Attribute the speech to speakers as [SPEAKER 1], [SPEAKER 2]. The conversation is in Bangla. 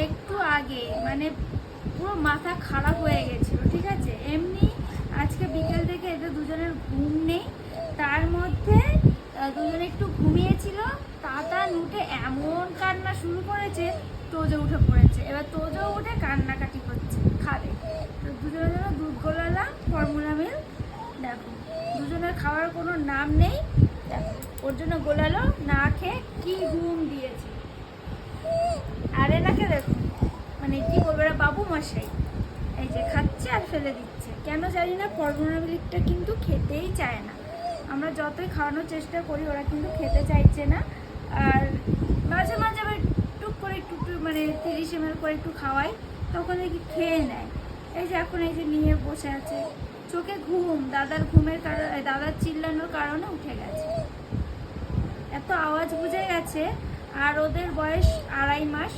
[SPEAKER 1] একটু আগে মানে পুরো মাথা খারাপ হয়ে গেছিল, ঠিক আছে। এমনি আজকে বিকেল থেকে এদের দুজনের ঘুম নেই, তার মধ্যে দুজনে একটু ঘুমিয়েছিল, তাড়াতাড়ি উঠে এমন কান্না শুরু করেছে, তোজো উঠে পড়েছে। এবার তোজো উঠে কান্নাকাটি করছে, খাবে। তো দুজনের জন্য দুধ গোলালাম, ফর্মুলা মিল্ক। দেখো দুজনের খাওয়ার কোনো নাম নেই, দেখো ওর জন্য গোলালো, না খেয়ে কি ঘুম দিয়েছে। আর এনাকে দেখো মানে কি বলবো, এরা বাবু মশাই, এই যে খাচ্ছে আর ফেলে দিচ্ছে কেন জানি না। ফর্মুলা মিল্কটা কিন্তু খেতেই চায় না, আমরা যতই খাওয়ানোর চেষ্টা করি ওরা কিন্তু খেতে চাইছে না। আর মাঝে মাঝে আবার টুক করে একটু মানে 30 ml করে একটু খাওয়াই, তখন দেখি খেয়ে নেয়। এই যে এখন এই যে নিয়ে বসে আছে, চোখে ঘুম, দাদার ঘুমের কারণে, দাদার চিল্লানোর কারণে উঠে গেছে, এত আওয়াজ বুঝে গেছে। আর ওদের বয়স 2.5 মাস,